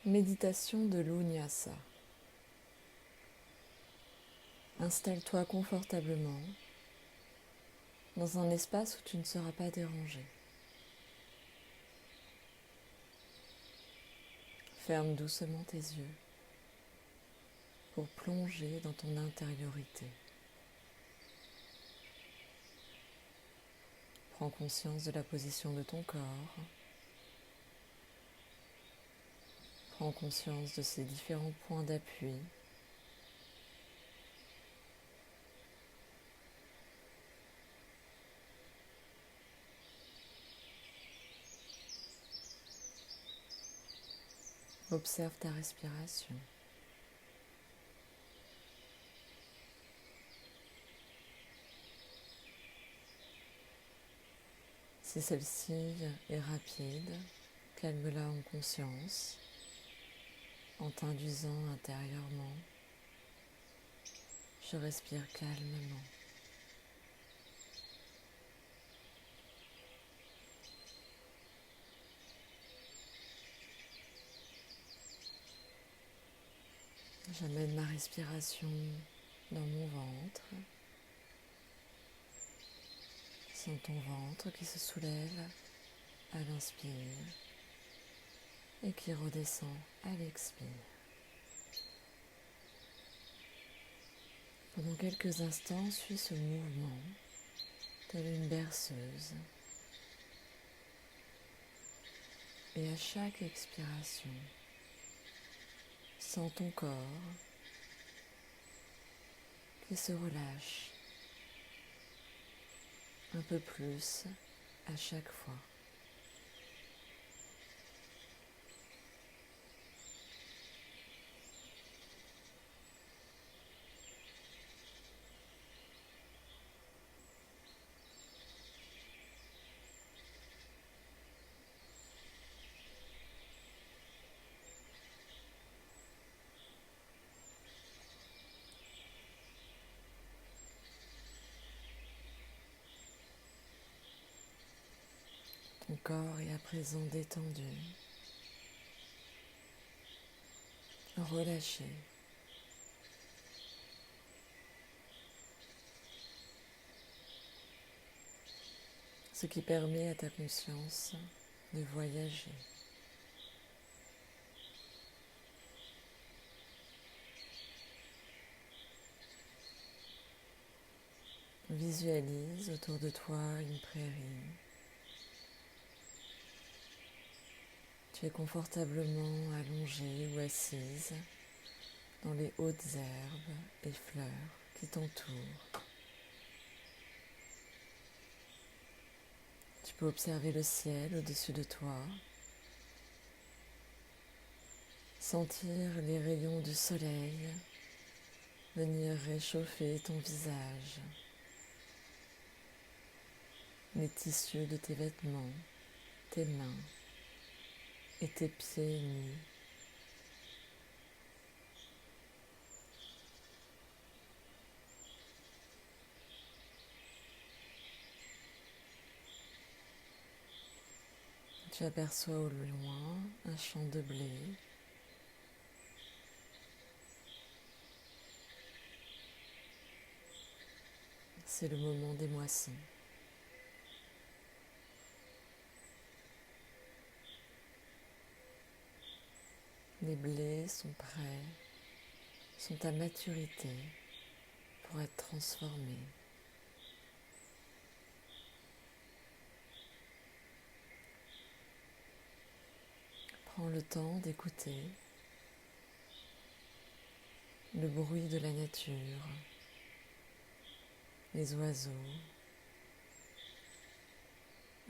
Méditation de l'Unyasa. Installe-toi confortablement dans un espace où tu ne seras pas dérangé. Ferme doucement tes yeux pour plonger dans ton intériorité. Prends conscience de la position de ton corps. Prends conscience de ses différents points d'appui. Observe ta respiration. Si celle-ci est rapide, calme-la en conscience, en t'induisant intérieurement. Je respire calmement. J'amène ma respiration dans mon ventre. Sens ton ventre qui se soulève à l'inspire et qui redescend à l'expire. Pendant quelques instants, suis ce mouvement telle une berceuse. Et à chaque expiration, sens ton corps qui se relâche un peu plus à chaque fois. Ton corps est à présent détendu, relâché. Ce qui permet à ta conscience de voyager. Visualise autour de toi une prairie. Tu es confortablement allongée ou assise dans les hautes herbes et fleurs qui t'entourent. Tu peux observer le ciel au-dessus de toi, sentir les rayons du soleil venir réchauffer ton visage, les tissus de tes vêtements, tes mains et tes pieds nus. Tu aperçois au loin un champ de blé. C'est le moment des moissons. Les blés sont prêts, sont à maturité pour être transformés. Prends le temps d'écouter le bruit de la nature, les oiseaux,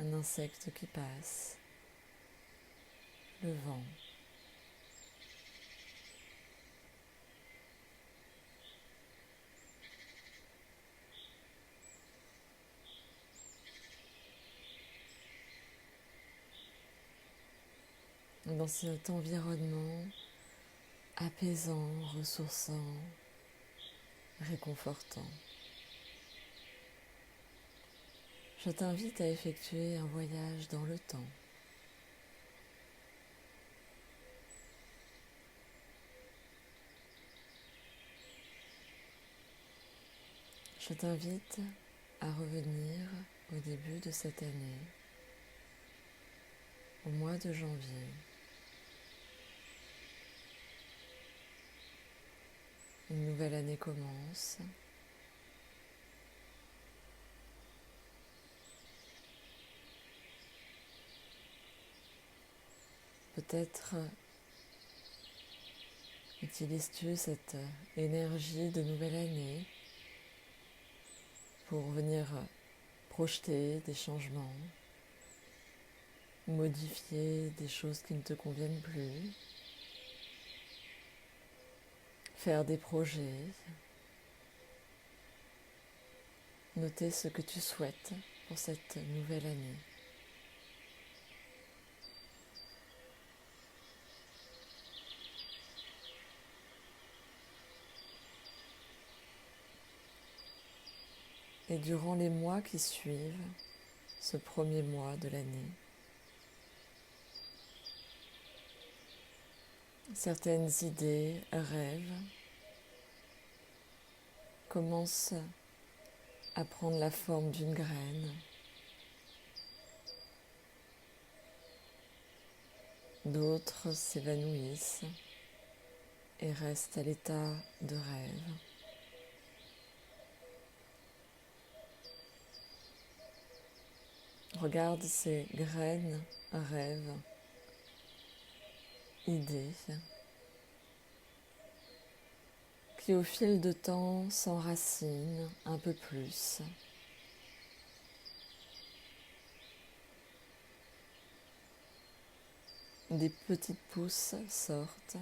un insecte qui passe, le vent. Dans cet environnement apaisant, ressourçant, réconfortant, je t'invite à effectuer un voyage dans le temps. Je t'invite à revenir au début de cette année, au mois de janvier. Une nouvelle année commence. Peut-être utilises-tu cette énergie de nouvelle année pour venir projeter des changements, modifier des choses qui ne te conviennent plus, faire des projets, noter ce que tu souhaites pour cette nouvelle année. Et durant les mois qui suivent ce premier mois de l'année, certaines idées, rêves commencent à prendre la forme d'une graine. D'autres s'évanouissent et restent à l'état de rêve. Regarde ces graines, rêves, idées qui au fil de temps s'enracinent un peu plus. Des petites pousses sortent.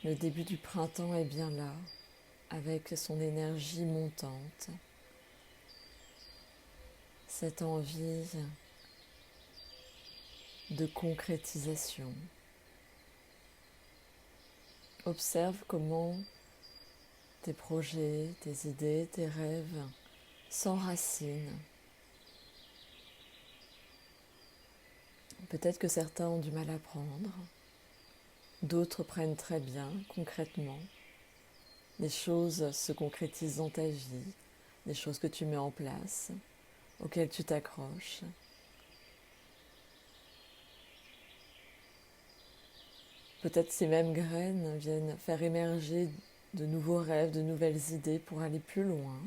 Le début du printemps est bien là, avec son énergie montante. Cette envie de concrétisation. Observe comment tes projets, tes idées, tes rêves s'enracinent. Peut-être que certains ont du mal à prendre, d'autres prennent très bien, concrètement. Des choses se concrétisent dans ta vie, des choses que tu mets en place, auxquelles tu t'accroches. Peut-être ces mêmes graines viennent faire émerger de nouveaux rêves, de nouvelles idées pour aller plus loin.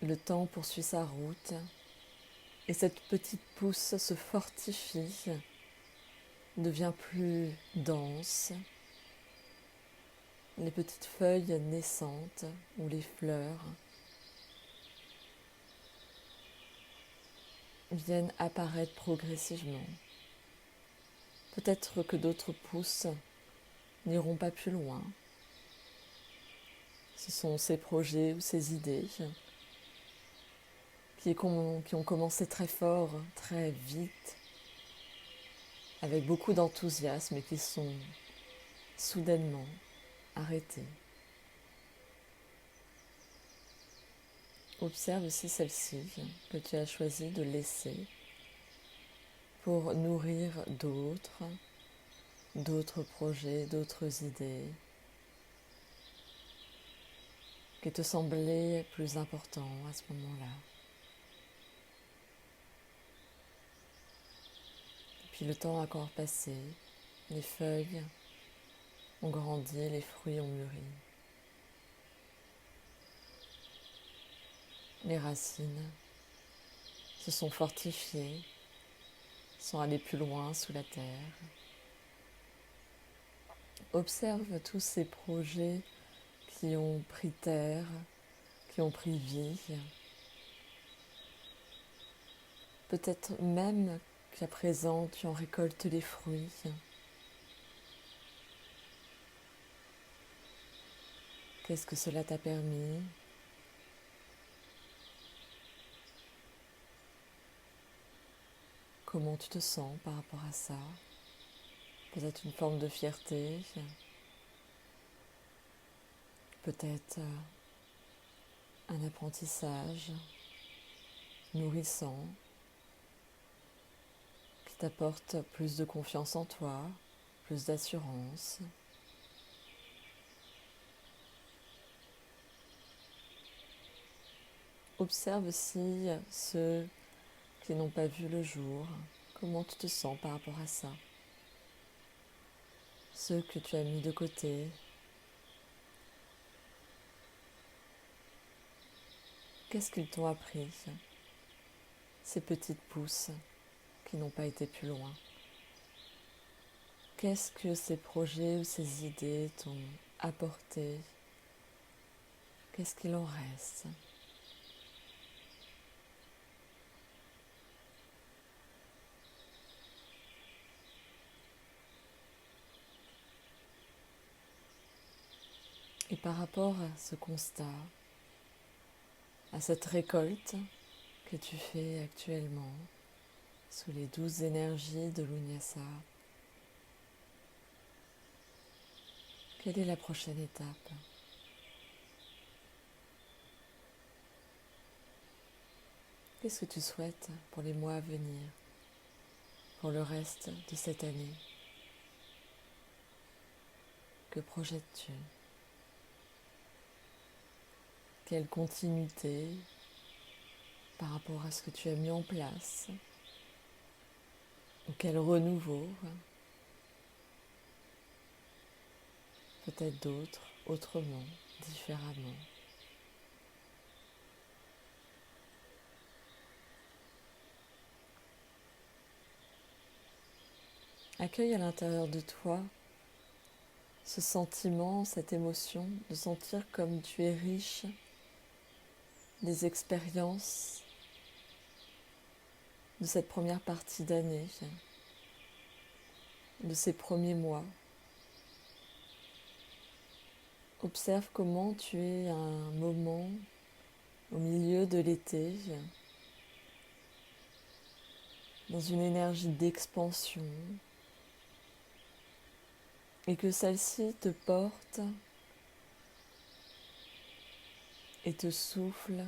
Le temps poursuit sa route et cette petite pousse se fortifie, devient plus dense. Les petites feuilles naissantes ou les fleurs viennent apparaître progressivement. Peut-être que d'autres pousses n'iront pas plus loin. Ce sont ces projets ou ces idées qui ont commencé très fort, très vite, avec beaucoup d'enthousiasme et qui sont soudainement arrêtés. Observe aussi celle-ci que tu as choisi de laisser pour nourrir d'autres projets, d'autres idées qui te semblaient plus importants à ce moment-là. Puis le temps a encore passé, les feuilles ont grandi, les fruits ont mûri. Les racines se sont fortifiées, sont allées plus loin sous la terre. Observe tous ces projets qui ont pris terre, qui ont pris vie. Peut-être même qu'à présent tu en récoltes les fruits. Qu'est-ce que cela t'a permis ? Comment tu te sens par rapport à ça ? Peut-être une forme de fierté, peut-être un apprentissage nourrissant qui t'apporte plus de confiance en toi, plus d'assurance. Observe aussi ceux qui n'ont pas vu le jour. Comment tu te sens par rapport à ça? Ceux que tu as mis de côté. Qu'est-ce qu'ils t'ont appris? Ces petites pousses qui n'ont pas été plus loin. Qu'est-ce que ces projets ou ces idées t'ont apporté? Qu'est-ce qu'il en reste? Et par rapport à ce constat, à cette récolte que tu fais actuellement sous les 12 énergies de l'Unyasa, quelle est la prochaine étape? Qu'est-ce que tu souhaites pour les mois à venir, pour le reste de cette année? Que projettes-tu? Quelle continuité par rapport à ce que tu as mis en place? Ou quel renouveau? Peut-être d'autres, autrement, différemment. Accueille à l'intérieur de toi ce sentiment, cette émotion de sentir comme tu es riche des expériences de cette première partie d'année, de ces premiers mois. Observe comment tu es à un moment au milieu de l'été, dans une énergie d'expansion, et que celle-ci te porte et te souffle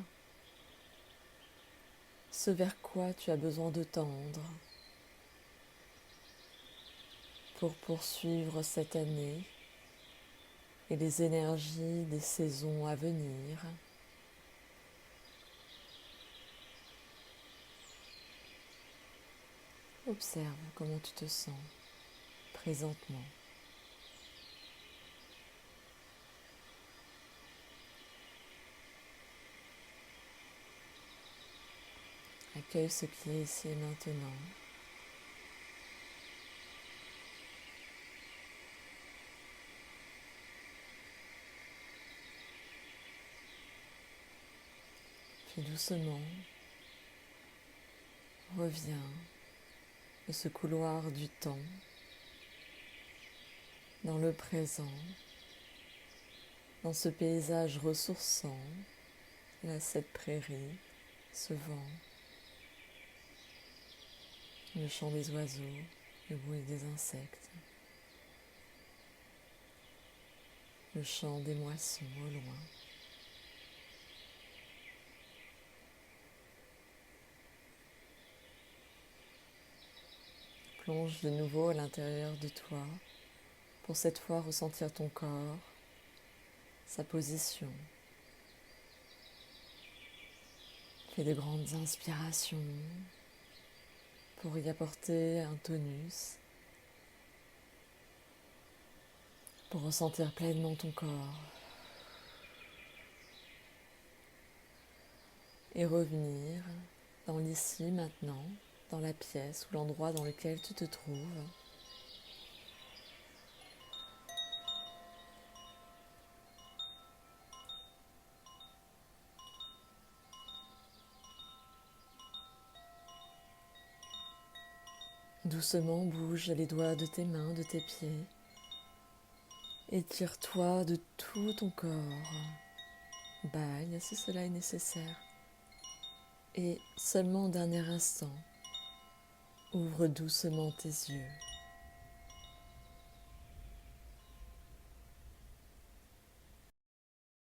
ce vers quoi tu as besoin de tendre pour poursuivre cette année et les énergies des saisons à venir. Observe comment tu te sens présentement. Accueille ce qui est ici et maintenant. Puis doucement, reviens de ce couloir du temps dans le présent, dans ce paysage ressourçant, là, cette prairie, ce vent, le chant des oiseaux, le bruit des insectes, le chant des moissons au loin. Plonge de nouveau à l'intérieur de toi, pour cette fois ressentir ton corps, sa position. Fais de grandes inspirations pour y apporter un tonus, pour ressentir pleinement ton corps et revenir dans l'ici maintenant, dans la pièce ou l'endroit dans lequel tu te trouves. Doucement bouge les doigts de tes mains, de tes pieds. Étire-toi de tout ton corps. Baille si cela est nécessaire. Et seulement au dernier instant, ouvre doucement tes yeux.